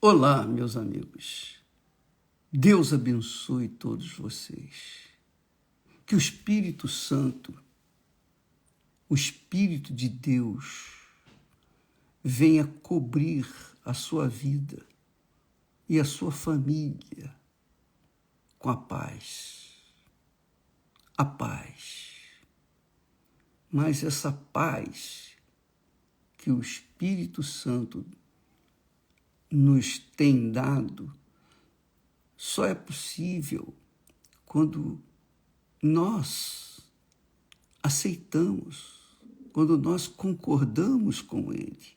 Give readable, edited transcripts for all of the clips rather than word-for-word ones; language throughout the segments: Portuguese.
Olá, meus amigos. Deus abençoe todos vocês. Que o Espírito Santo, o Espírito de Deus, venha cobrir a sua vida e a sua família com a paz. A paz. Mas essa paz que o Espírito Santo nos tem dado só é possível quando nós aceitamos, quando nós concordamos com Ele.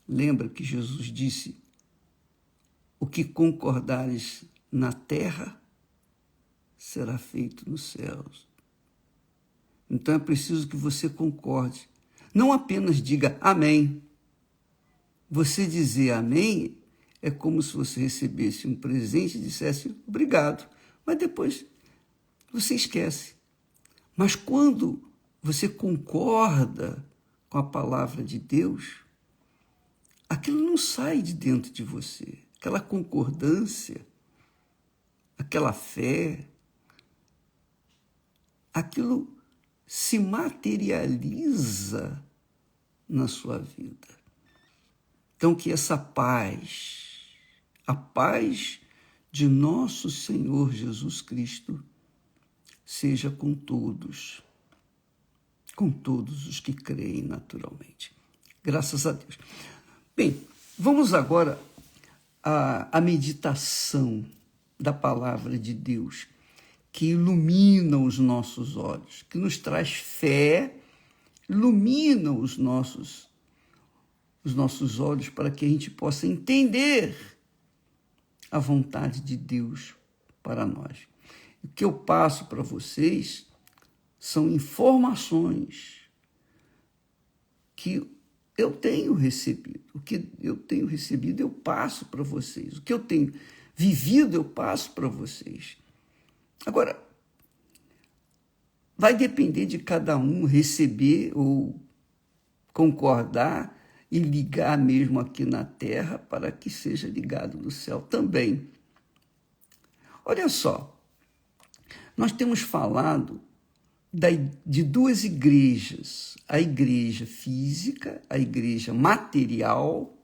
Lembra que Jesus disse: o que concordares na terra será feito nos céus. Então é preciso que você concorde. Não apenas diga amém. Você dizer amém é como se você recebesse um presente e dissesse obrigado, mas depois você esquece. Mas quando você concorda com a palavra de Deus, aquilo não sai de dentro de você. Aquela concordância, aquela fé, aquilo se materializa na sua vida. Então, que essa paz, a paz de nosso Senhor Jesus Cristo, seja com todos os que creem naturalmente. Graças a Deus. Bem, vamos agora à meditação da palavra de Deus, que ilumina os nossos olhos, que nos traz fé, ilumina os nossos olhos para que a gente possa entender a vontade de Deus para nós. O que eu passo para vocês são informações que eu tenho recebido. O que eu tenho recebido, eu passo para vocês. O que eu tenho vivido, eu passo para vocês. Agora, vai depender de cada um receber ou concordar e ligar mesmo aqui na terra para que seja ligado no céu também. Olha só, nós temos falado de duas igrejas, a igreja física, a igreja material,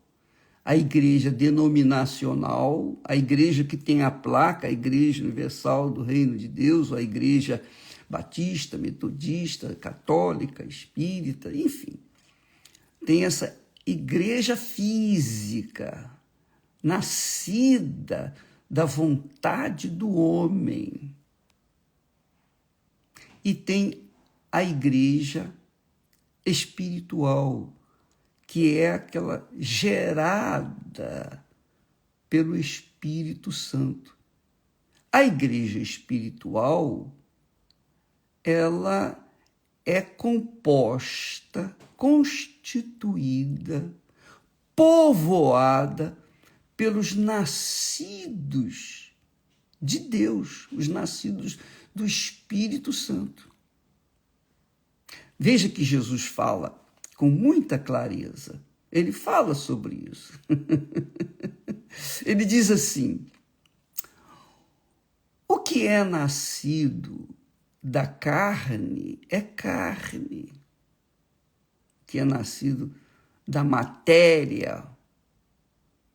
a igreja denominacional, a igreja que tem a placa, a Igreja Universal do Reino de Deus, ou a igreja batista, metodista, católica, espírita, enfim. Tem essa igreja física, nascida da vontade do homem. E tem a igreja espiritual, que é aquela gerada pelo Espírito Santo. A igreja espiritual, ela é composta, constituída, povoada pelos nascidos de Deus, os nascidos do Espírito Santo. Veja que Jesus fala com muita clareza. Ele fala sobre isso. Ele diz assim: o que é nascido da carne é carne. O que é nascido da matéria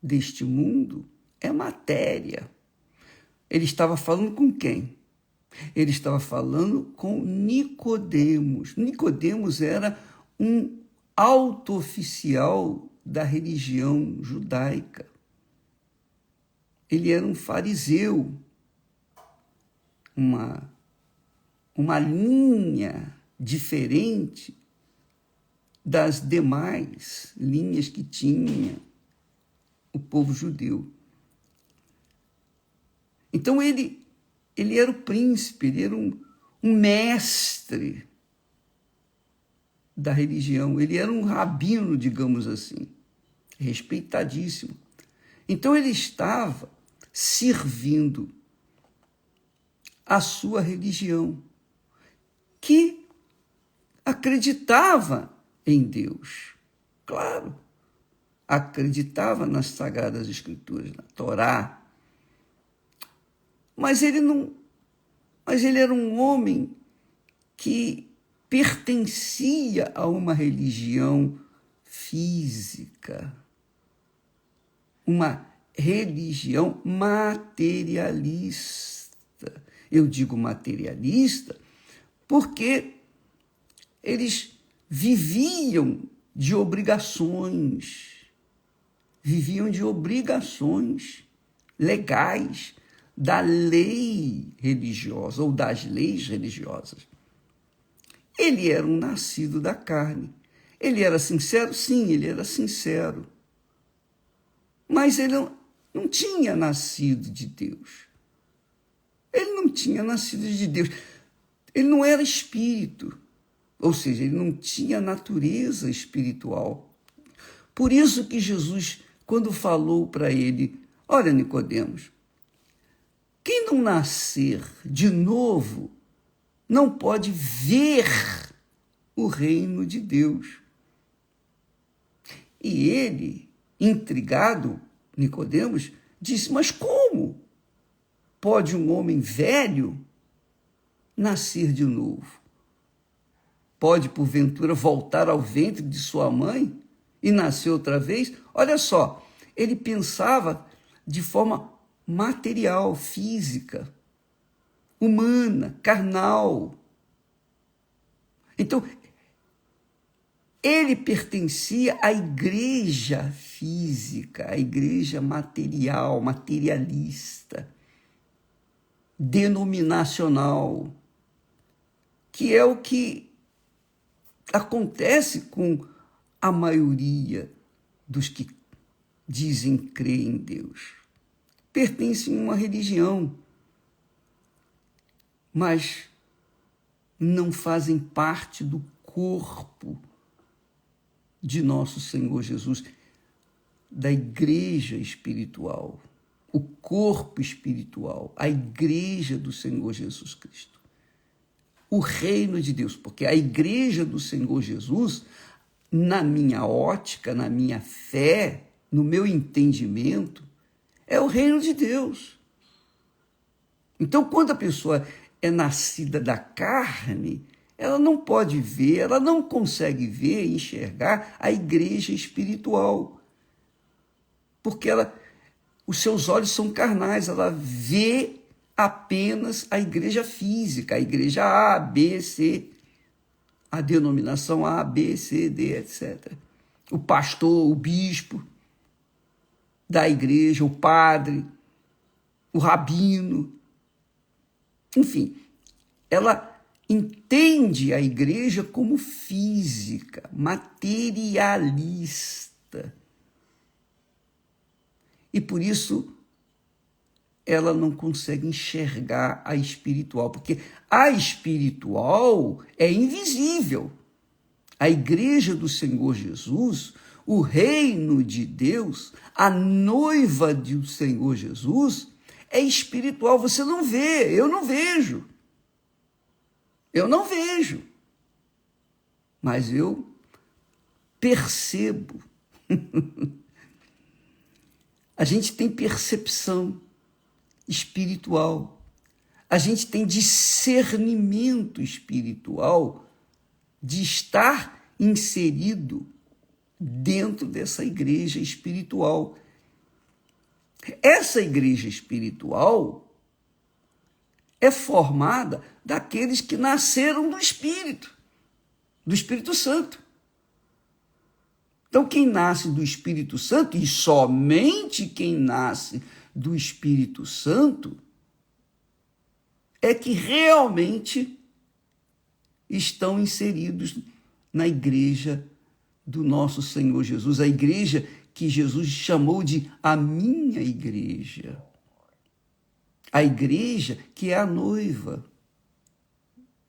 deste mundo é matéria. Ele estava falando com quem? Ele estava falando com Nicodemos. Nicodemos era um alto oficial da religião judaica. Ele era um fariseu, uma linha diferente das demais linhas que tinha o povo judeu. Então ele era o príncipe, ele era um mestre da religião, ele era um rabino, digamos assim, respeitadíssimo. Então ele estava servindo a sua religião, que acreditava em Deus. Claro, acreditava nas Sagradas Escrituras, na Torá, mas ele era um homem que pertencia a uma religião física, uma religião materialista. Eu digo materialista porque eles viviam de obrigações legais da lei religiosa ou das leis religiosas. Ele era um nascido da carne. Ele era sincero? Sim, ele era sincero. Mas ele não tinha nascido de Deus. Ele não tinha nascido de Deus. Ele não era espírito. Ou seja, ele não tinha natureza espiritual. Por isso que Jesus, quando falou para ele, olha, Nicodemos, quem não nascer de novo não pode ver o reino de Deus. E ele, intrigado, Nicodemos, disse, mas como pode um homem velho nascer de novo? Pode, porventura, voltar ao ventre de sua mãe e nascer outra vez? Olha só, ele pensava de forma material, física, humana, carnal. Então, ele pertencia à igreja física, à igreja material, materialista, denominacional, que é o que acontece com a maioria dos que dizem crer em Deus. Pertencem a uma religião, mas não fazem parte do corpo de nosso Senhor Jesus, da igreja espiritual, o corpo espiritual, a igreja do Senhor Jesus Cristo, o reino de Deus, porque a igreja do Senhor Jesus, na minha ótica, na minha fé, no meu entendimento, é o reino de Deus. Então, quando a pessoa é nascida da carne, ela não pode ver, ela não consegue ver e enxergar a igreja espiritual, porque os seus olhos são carnais, ela vê apenas a igreja física, a igreja A, B, C, a denominação A, B, C, D, etc. O pastor, o bispo da igreja, o padre, o rabino, enfim, ela entende a igreja como física, materialista. E por isso ela não consegue enxergar a espiritual, porque a espiritual é invisível. A igreja do Senhor Jesus, o reino de Deus, a noiva do Senhor Jesus, é espiritual. Você não vê, eu não vejo. Eu não vejo, mas eu percebo. A gente tem percepção espiritual, a gente tem discernimento espiritual de estar inserido dentro dessa igreja espiritual. Essa igreja espiritual é formada daqueles que nasceram do Espírito Santo. Então, quem nasce do Espírito Santo, e somente quem nasce do Espírito Santo, é que realmente estão inseridos na igreja do nosso Senhor Jesus, a igreja que Jesus chamou de a minha igreja. A igreja que é a noiva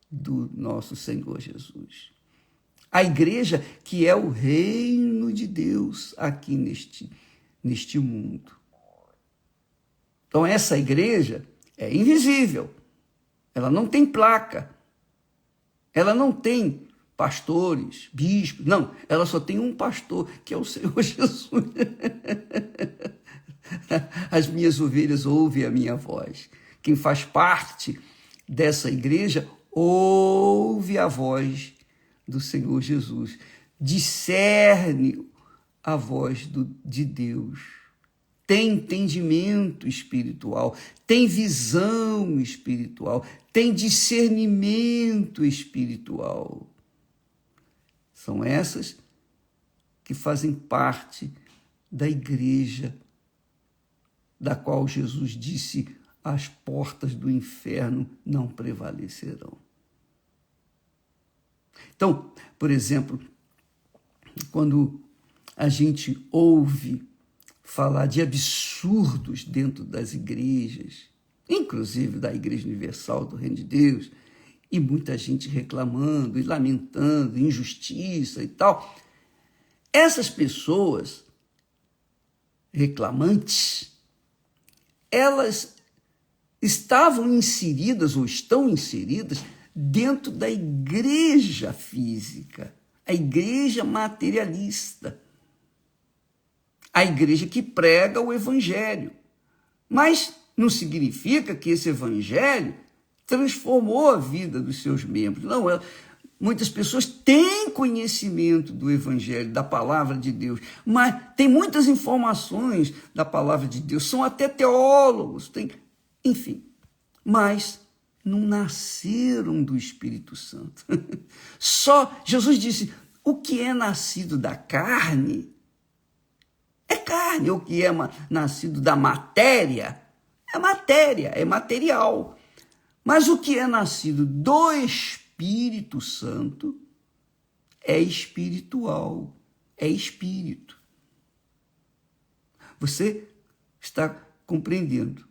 do nosso Senhor Jesus. A igreja que é o reino de Deus aqui neste mundo. Então, essa igreja é invisível. Ela não tem placa. Ela não tem pastores, bispos. Não, ela só tem um pastor, que é o Senhor Jesus. As minhas ovelhas ouvem a minha voz. Quem faz parte dessa igreja ouve a voz do Senhor Jesus, discerne a voz de Deus, tem entendimento espiritual, tem visão espiritual, tem discernimento espiritual. São essas que fazem parte da igreja, da qual Jesus disse: as portas do inferno não prevalecerão. Então, por exemplo, quando a gente ouve falar de absurdos dentro das igrejas, inclusive da Igreja Universal do Reino de Deus, e muita gente reclamando e lamentando injustiça e tal, essas pessoas reclamantes, elas estavam inseridas ou estão inseridas dentro da igreja física, a igreja materialista, a igreja que prega o evangelho. Mas não significa que esse evangelho transformou a vida dos seus membros. Não, muitas pessoas têm conhecimento do evangelho, da palavra de Deus, mas tem muitas informações da palavra de Deus, são até teólogos, enfim, mas não nasceram do Espírito Santo. Só Jesus disse: o que é nascido da carne é carne, o que é nascido da matéria, é material. Mas o que é nascido do Espírito Santo é espiritual, é espírito. Você está compreendendo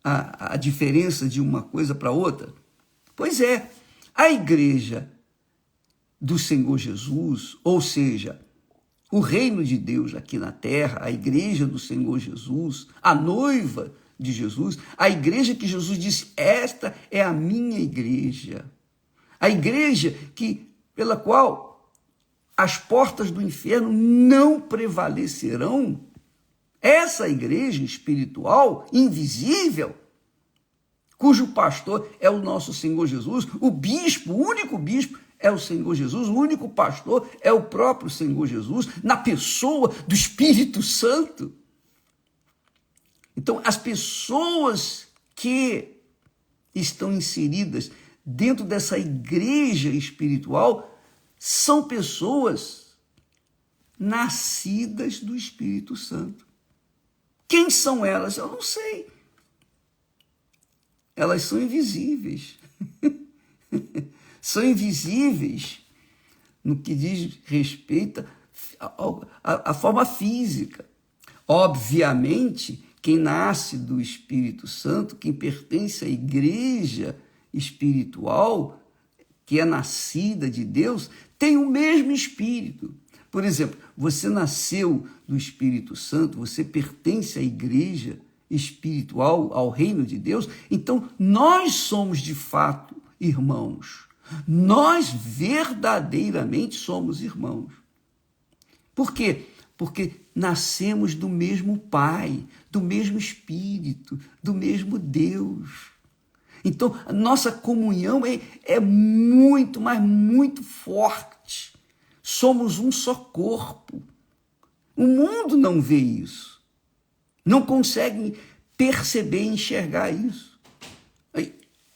a diferença de uma coisa para outra? Pois é, a igreja do Senhor Jesus, ou seja, o reino de Deus aqui na terra, a igreja do Senhor Jesus, a noiva de Jesus, a igreja que Jesus disse: esta é a minha igreja, a igreja pela qual as portas do inferno não prevalecerão. Essa igreja espiritual, invisível, cujo pastor é o nosso Senhor Jesus, o bispo, o único bispo é o Senhor Jesus, o único pastor é o próprio Senhor Jesus, na pessoa do Espírito Santo. Então, as pessoas que estão inseridas dentro dessa igreja espiritual são pessoas nascidas do Espírito Santo. Quem são elas? Eu não sei. Elas são invisíveis. São invisíveis no que diz respeito à forma física. Obviamente, quem nasce do Espírito Santo, quem pertence à igreja espiritual, que é nascida de Deus, tem o mesmo Espírito. Por exemplo, você nasceu do Espírito Santo, você pertence à igreja espiritual, ao reino de Deus, então nós somos de fato irmãos. Nós verdadeiramente somos irmãos. Por quê? Porque nascemos do mesmo Pai, do mesmo Espírito, do mesmo Deus. Então, a nossa comunhão é muito, mas muito forte. Somos um só corpo. O mundo não vê isso. Não consegue perceber, enxergar isso.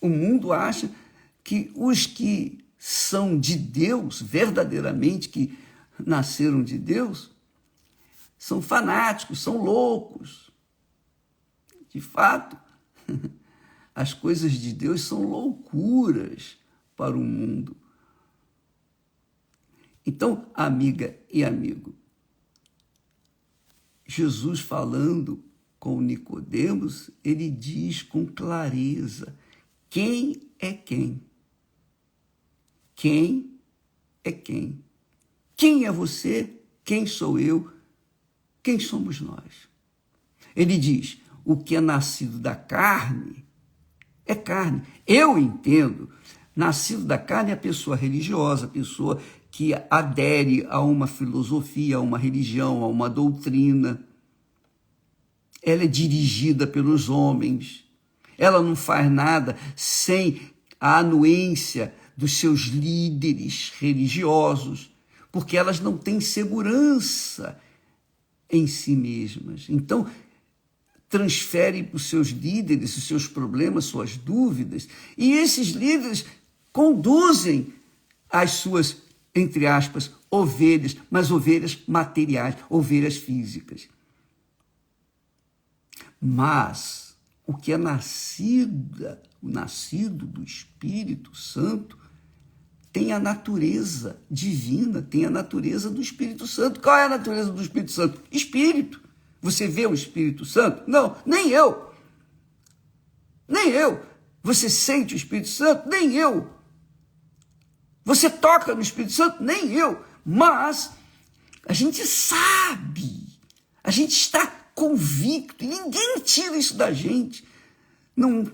O mundo acha que os que são de Deus, verdadeiramente, que nasceram de Deus, são fanáticos, são loucos. De fato, as coisas de Deus são loucuras para o mundo. Então, amiga e amigo, Jesus falando com Nicodemos, ele diz com clareza: quem é quem? Quem é quem? Quem é você? Quem sou eu? Quem somos nós? Ele diz: o que é nascido da carne é carne. Eu entendo Nascido da carne é a pessoa religiosa, a pessoa que adere a uma filosofia, a uma religião, a uma doutrina. Ela é dirigida pelos homens. Ela não faz nada sem a anuência dos seus líderes religiosos, porque elas não têm segurança em si mesmas. Então, transfere para os seus líderes os seus problemas, suas dúvidas, e esses líderes conduzem as suas, entre aspas, ovelhas, mas ovelhas materiais, ovelhas físicas. Mas o que é nascido do Espírito Santo tem a natureza divina, tem a natureza do Espírito Santo. Qual é a natureza do Espírito Santo? Espírito. Você vê o Espírito Santo? Não, nem eu. Nem eu. Você sente o Espírito Santo? Nem eu. Você toca no Espírito Santo? Nem eu. Mas a gente sabe, a gente está convicto, e ninguém tira isso da gente. Não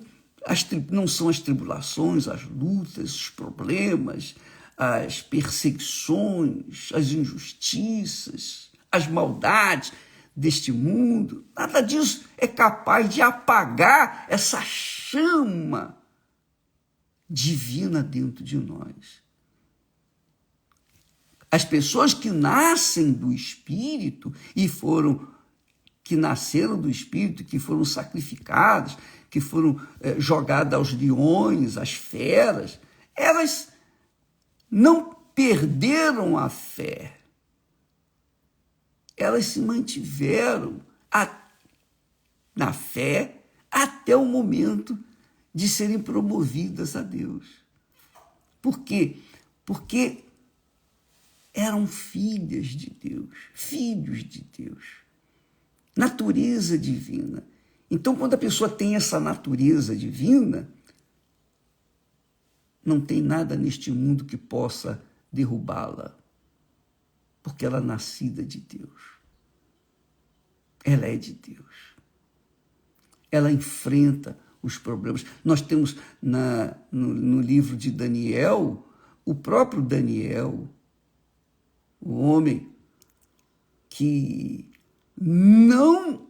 são as tribulações, as lutas, os problemas, as perseguições, as injustiças, as maldades deste mundo. Nada disso é capaz de apagar essa chama divina dentro de nós. As pessoas que nascem do Espírito que nasceram do Espírito, que foram sacrificadas, que foram jogadas aos leões, às feras, elas não perderam a fé. Elas se mantiveram na fé até o momento de serem promovidas a Deus. Por quê? Porque eram filhas de Deus, filhos de Deus, natureza divina. Então, quando a pessoa tem essa natureza divina, não tem nada neste mundo que possa derrubá-la, porque ela é nascida de Deus. Ela é de Deus. Ela enfrenta os problemas. Nós temos no livro de Daniel, o próprio Daniel, o homem que não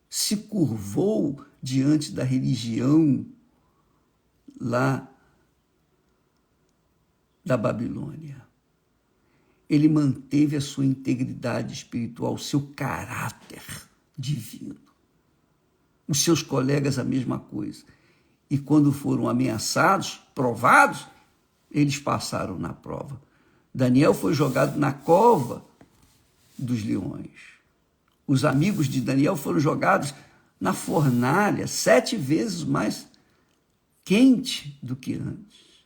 se curvou diante da religião lá da Babilônia. Ele manteve a sua integridade espiritual, o seu caráter divino. Os seus colegas a mesma coisa. E quando foram ameaçados, provados, eles passaram na prova. Daniel foi jogado na cova dos leões. Os amigos de Daniel foram jogados na fornalha 7 vezes mais quente do que antes.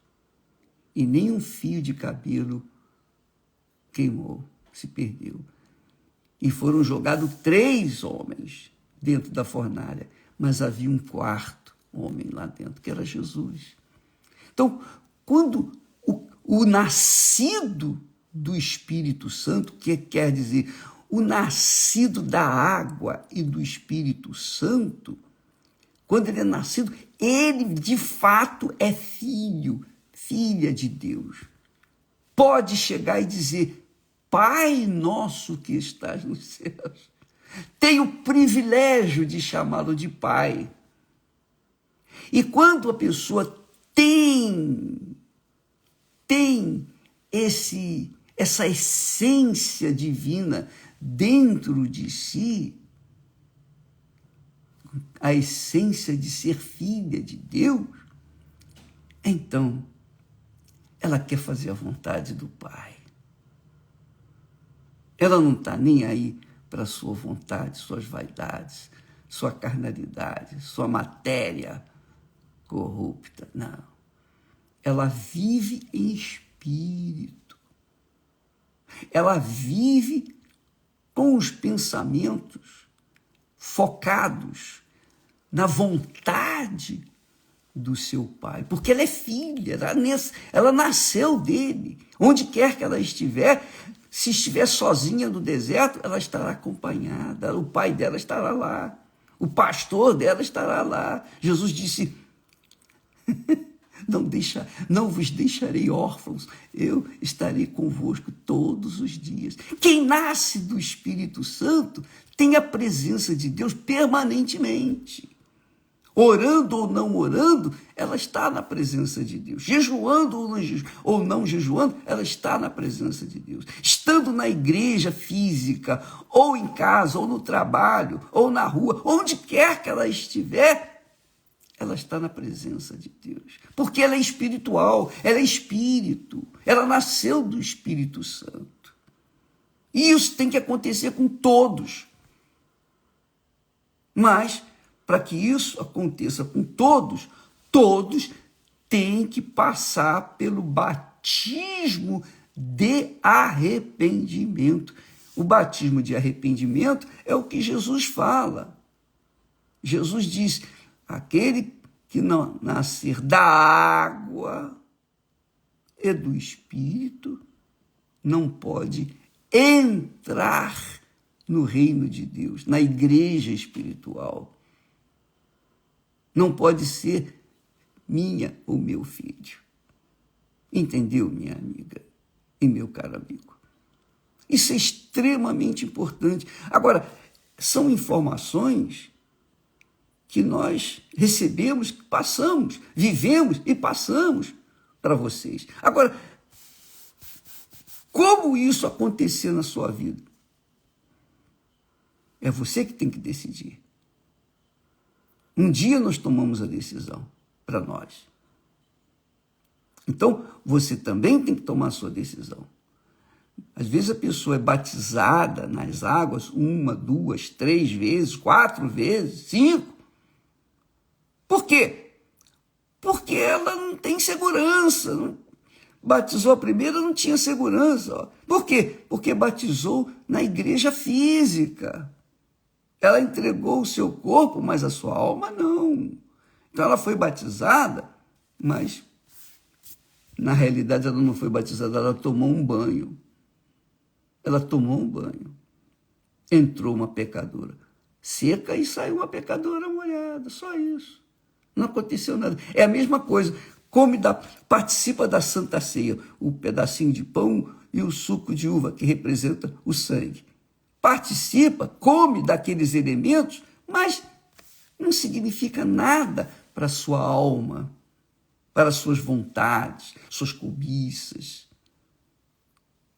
E nem um fio de cabelo queimou, se perdeu. E foram jogados 3 homens dentro da fornalha, mas havia um 4º homem lá dentro, que era Jesus. Então, quando o nascido do Espírito Santo, que quer dizer o nascido da água e do Espírito Santo, quando ele é nascido, ele de fato é filha de Deus. Pode chegar e dizer: Pai nosso que estás nos céus. Tem o privilégio de chamá-lo de Pai. E quando a pessoa tem essa essência divina dentro de si, a essência de ser filha de Deus, então ela quer fazer a vontade do Pai. Ela não está nem aí para a sua vontade, suas vaidades, sua carnalidade, sua matéria corrupta. Não. Ela vive em espírito. Ela vive com os pensamentos focados na vontade do seu Pai, porque ela é filha, ela nasceu dele. Onde quer que ela estiver, se estiver sozinha no deserto, ela estará acompanhada, o pai dela estará lá, o pastor dela estará lá. Jesus disse: Não vos deixarei órfãos, eu estarei convosco todos os dias. Quem nasce do Espírito Santo tem a presença de Deus permanentemente. Orando ou não orando, ela está na presença de Deus. Jejuando ou não jejuando, ela está na presença de Deus. Estando na igreja física, ou em casa, ou no trabalho, ou na rua, onde quer que ela estiver, ela está na presença de Deus. Porque ela é espiritual, ela é espírito, ela nasceu do Espírito Santo. E isso tem que acontecer com todos. Mas, para que isso aconteça com todos, todos têm que passar pelo batismo de arrependimento. O batismo de arrependimento é o que Jesus fala. Jesus diz: aquele que não nascer da água e do Espírito não pode entrar no reino de Deus, na igreja espiritual. Não pode ser minha ou meu filho. Entendeu, minha amiga e meu caro amigo? Isso é extremamente importante. Agora, são informações que nós recebemos, que passamos, vivemos e passamos para vocês. Agora, como isso acontecer na sua vida? É você que tem que decidir. Um dia nós tomamos a decisão para nós. Então, você também tem que tomar a sua decisão. Às vezes a pessoa é batizada nas águas 1, 2, 3 vezes, 4 vezes, 5. Por quê? Porque ela não tem segurança. Batizou a primeira, não tinha segurança. Por quê? Porque batizou na igreja física. Ela entregou o seu corpo, mas a sua alma não. Então ela foi batizada, mas na realidade ela não foi batizada, ela tomou um banho. Ela tomou um banho. Entrou uma pecadora seca e saiu uma pecadora molhada, só isso. Não aconteceu nada. É a mesma coisa. Participa da Santa Ceia, o pedacinho de pão e o suco de uva, que representa o sangue. Participa, come daqueles elementos, mas não significa nada para a sua alma, para as suas vontades, suas cobiças.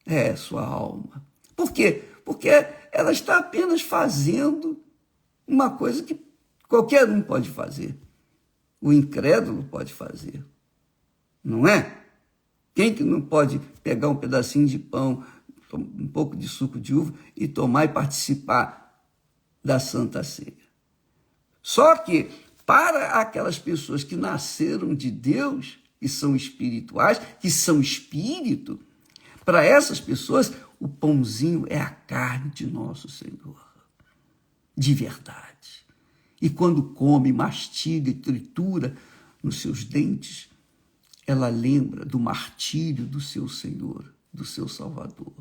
É, sua alma. Por quê? Porque ela está apenas fazendo uma coisa que qualquer um pode fazer. O incrédulo pode fazer. Não é? Quem que não pode pegar um pedacinho de pão, um pouco de suco de uva e tomar e participar da Santa Ceia? Só que para aquelas pessoas que nasceram de Deus, que são espirituais, que são espírito, para essas pessoas o pãozinho é a carne de nosso Senhor, de verdade. E quando come, mastiga e tritura nos seus dentes, ela lembra do martírio do seu Senhor, do seu Salvador.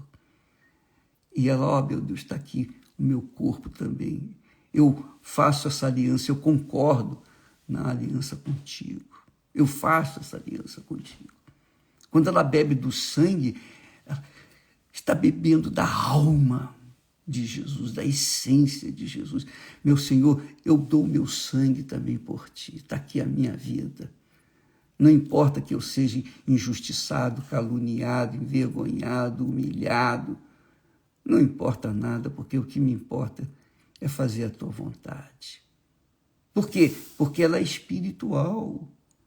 E ela, meu Deus, está aqui o meu corpo também. Eu faço essa aliança, eu concordo na aliança contigo. Eu faço essa aliança contigo. Quando ela bebe do sangue, ela está bebendo da alma de Jesus, da essência de Jesus. Meu Senhor, eu dou meu sangue também por ti. Está aqui a minha vida. Não importa que eu seja injustiçado, caluniado, envergonhado, humilhado. Não importa nada, porque o que me importa é fazer a tua vontade. Por quê? Porque ela é espiritual.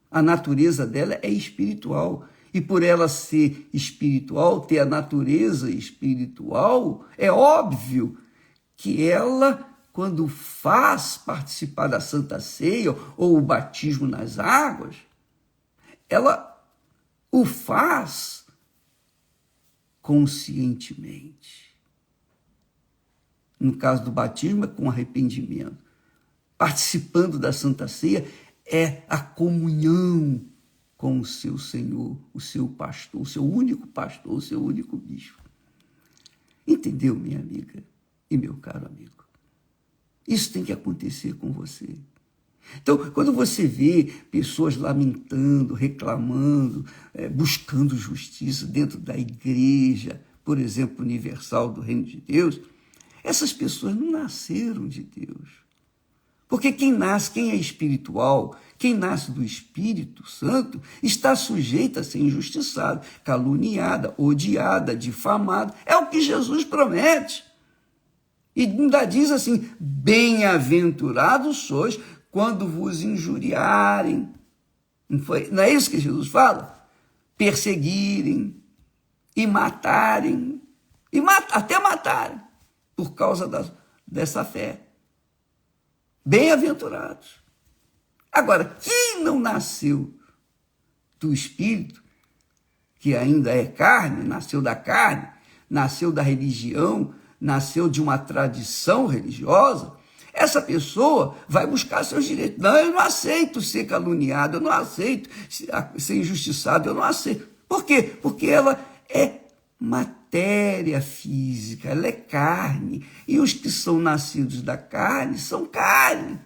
A natureza dela é espiritual. E por ela ser espiritual, ter a natureza espiritual, é óbvio que ela, quando faz participar da Santa Ceia ou o batismo nas águas, ela o faz conscientemente. No caso do batismo, é com arrependimento. Participando da Santa Ceia é a comunhão com o seu Senhor, o seu pastor, o seu único pastor, o seu único bispo. Entendeu, minha amiga e meu caro amigo? Isso tem que acontecer com você. Então, quando você vê pessoas lamentando, reclamando, buscando justiça dentro da igreja, por exemplo, universal do Reino de Deus, essas pessoas não nasceram de Deus. Porque quem é espiritual, quem nasce do Espírito Santo, está sujeito a ser injustiçado, caluniada, odiada, difamada. É o que Jesus promete. E ainda diz assim: bem-aventurados sois quando vos injuriarem. Não é isso que Jesus fala? Perseguirem e matarem, até matarem, por causa dessa fé. Bem-aventurados. Agora, quem não nasceu do Espírito, que ainda é carne, nasceu da carne, nasceu da religião, nasceu de uma tradição religiosa, essa pessoa vai buscar seus direitos. Não, eu não aceito ser caluniado, eu não aceito ser injustiçado, eu não aceito. Por quê? Porque ela é matéria física, ela é carne. E os que são nascidos da carne são carne.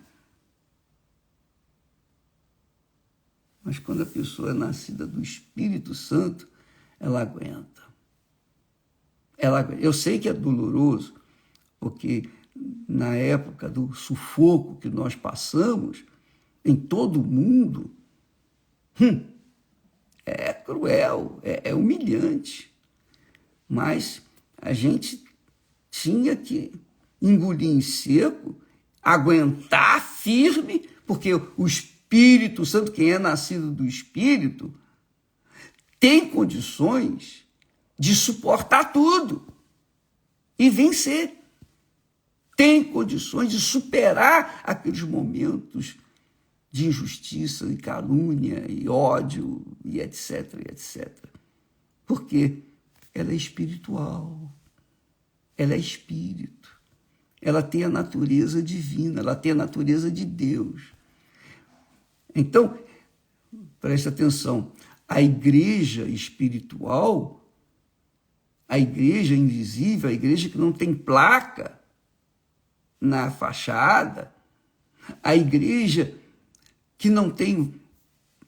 Mas quando a pessoa é nascida do Espírito Santo, ela aguenta. Eu sei que é doloroso, porque na época do sufoco que nós passamos, em todo o mundo, é cruel, é humilhante. Mas a gente tinha que engolir em seco, aguentar firme, porque o Espírito Santo, quem é nascido do Espírito, tem condições de suportar tudo e vencer. Tem condições de superar aqueles momentos de injustiça e calúnia e ódio e etc, etc. Por quê? Ela é espiritual, ela é espírito, ela tem a natureza divina, ela tem a natureza de Deus. Então, preste atenção, a igreja espiritual, a igreja invisível, a igreja que não tem placa na fachada, a igreja que não tem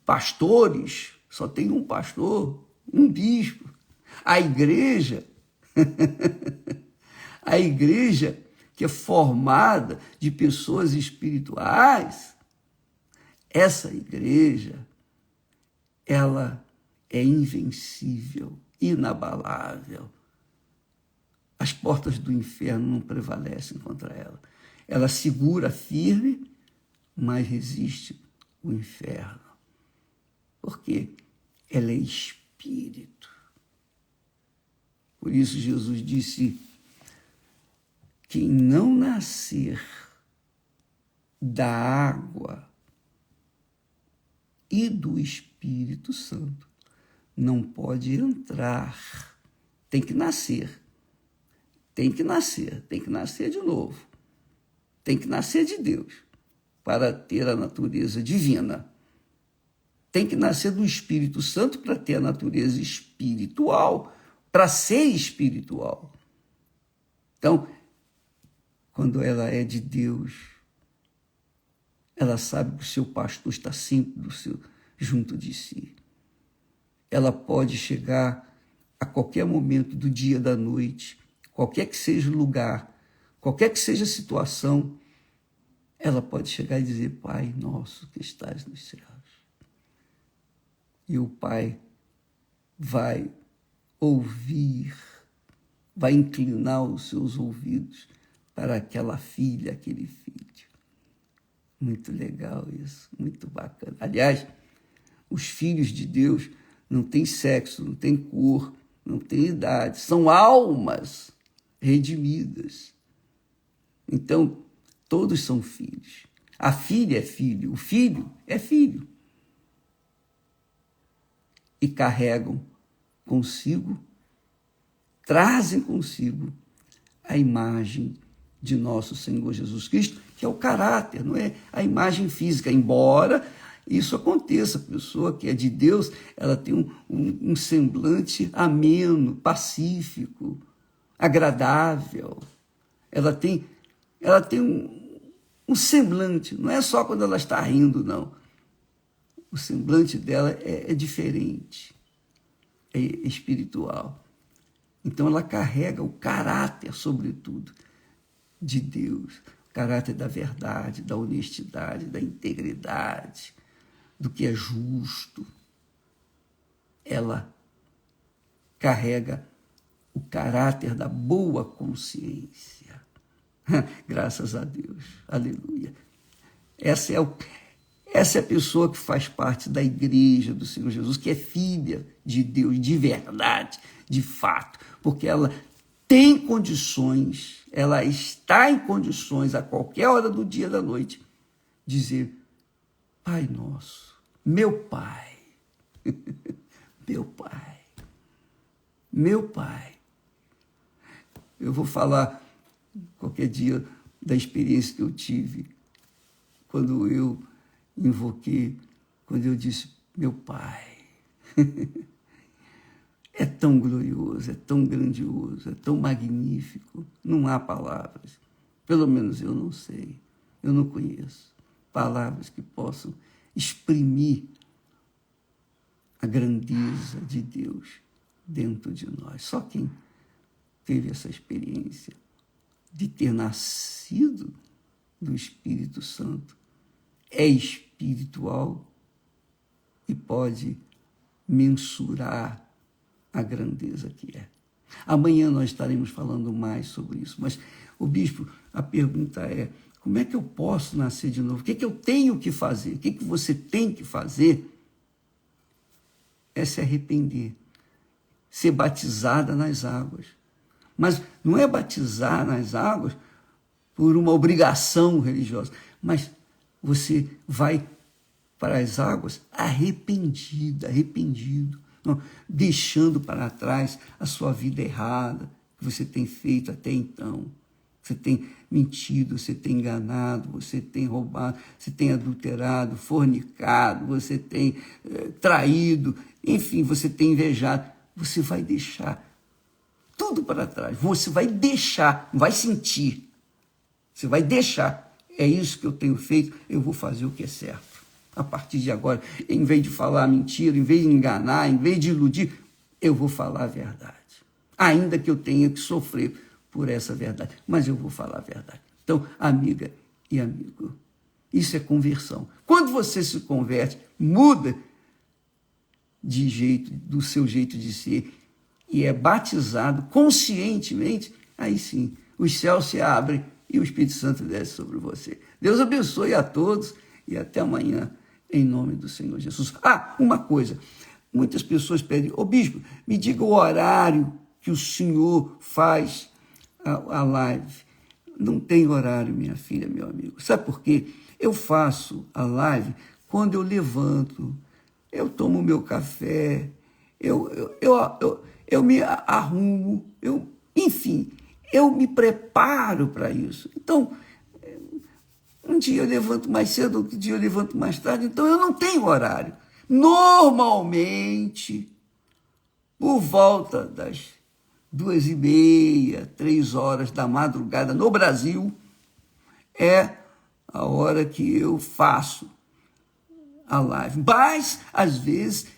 pastores, só tem um pastor, um bispo. A igreja que é formada de pessoas espirituais, essa igreja, ela é invencível, inabalável. As portas do inferno não prevalecem contra ela. Ela segura firme, mas resiste o inferno. Porque ela é espírito. Por isso Jesus disse: quem não nascer da água e do Espírito Santo não pode entrar. Tem que nascer. Tem que nascer de novo. Tem que nascer de Deus para ter a natureza divina. Tem que nascer do Espírito Santo para ter a natureza espiritual, para ser espiritual. Então, quando ela é de Deus, ela sabe que o seu pastor está sempre junto de si. Ela pode chegar a qualquer momento do dia, da noite, qualquer que seja o lugar, qualquer que seja a situação, ela pode chegar e dizer: Pai nosso que estás nos céus. E o Pai vai ouvir, vai inclinar os seus ouvidos para aquela filha, aquele filho. Muito legal isso, muito bacana. Aliás, os filhos de Deus não têm sexo, não têm cor, não têm idade, são almas redimidas. Então, todos são filhos. A filha é filho, o filho é filho. E carregam consigo, trazem consigo a imagem de nosso Senhor Jesus Cristo, que é o caráter, não é a imagem física, embora isso aconteça. A pessoa que é de Deus, ela tem um semblante ameno, pacífico, agradável. Ela tem um semblante, não é só quando ela está rindo, não. O semblante dela é diferente, é espiritual. Então ela carrega o caráter, sobretudo, de Deus, o caráter da verdade, da honestidade, da integridade, do que é justo. Ela carrega o caráter da boa consciência. Graças a Deus, aleluia. Essa é a pessoa que faz parte da igreja do Senhor Jesus, que é filha de Deus, de verdade, de fato, porque ela tem condições, ela está em condições, a qualquer hora do dia e da noite, dizer: Pai nosso, meu Pai, meu Pai, meu Pai. Eu vou falar qualquer dia da experiência que eu tive quando eu invoquei, quando eu disse: meu Pai. É tão glorioso, é tão grandioso, é tão magnífico. Não há palavras, pelo menos eu não sei, eu não conheço palavras que possam exprimir a grandeza de Deus dentro de nós. Só quem teve essa experiência de ter nascido do Espírito Santo é espiritual e pode mensurar a grandeza que é. Amanhã nós estaremos falando mais sobre isso, mas, o bispo, a pergunta é: como é que eu posso nascer de novo? O que é que eu tenho que fazer? O que é que você tem que fazer? É se arrepender, ser batizada nas águas. Mas não é batizar nas águas por uma obrigação religiosa, mas você vai para as águas arrependido, não, deixando para trás a sua vida errada que você tem feito até então. Você tem mentido, você tem enganado, você tem roubado, você tem adulterado, fornicado, você tem traído, enfim, você tem invejado. Você vai deixar tudo para trás. Você vai deixar, não vai sentir. Você vai deixar. É isso que eu tenho feito, eu vou fazer o que é certo. A partir de agora, em vez de falar mentira, em vez de enganar, em vez de iludir, eu vou falar a verdade. Ainda que eu tenha que sofrer por essa verdade, mas eu vou falar a verdade. Então, amiga e amigo, isso é conversão. Quando você se converte, muda de jeito, do seu jeito de ser, e é batizado conscientemente, aí sim, os céus se abrem e o Espírito Santo desce sobre você. Deus abençoe a todos e até amanhã, em nome do Senhor Jesus. Uma coisa, muitas pessoas pedem: ô bispo, me diga o horário que o senhor faz a live. Não tem horário, minha filha, meu amigo. Sabe por quê? Eu faço a live quando eu levanto, eu tomo meu café, eu me arrumo, enfim, eu me preparo para isso. Então, um dia eu levanto mais cedo, outro dia eu levanto mais tarde, então eu não tenho horário. Normalmente, por volta das 2h30, 3h da madrugada no Brasil, é a hora que eu faço a live. Mas, às vezes,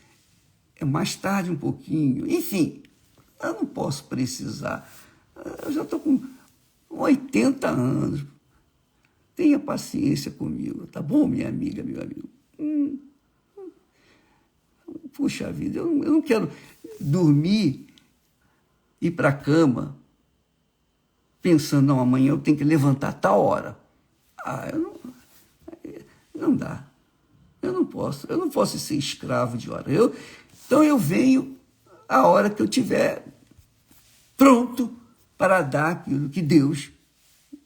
é mais tarde um pouquinho. Enfim, eu não posso precisar. Eu já estou com 80 anos. Tenha paciência comigo, tá bom, minha amiga, meu amigo? Puxa vida, eu não quero dormir, ir para a cama, pensando: não, amanhã eu tenho que levantar a tal hora. Não dá. Eu não posso ser escravo de hora. Então eu venho a hora que eu estiver pronto para dar aquilo que Deus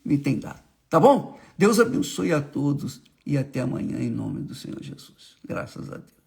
me tem dado. Tá bom? Deus abençoe a todos e até amanhã, em nome do Senhor Jesus. Graças a Deus.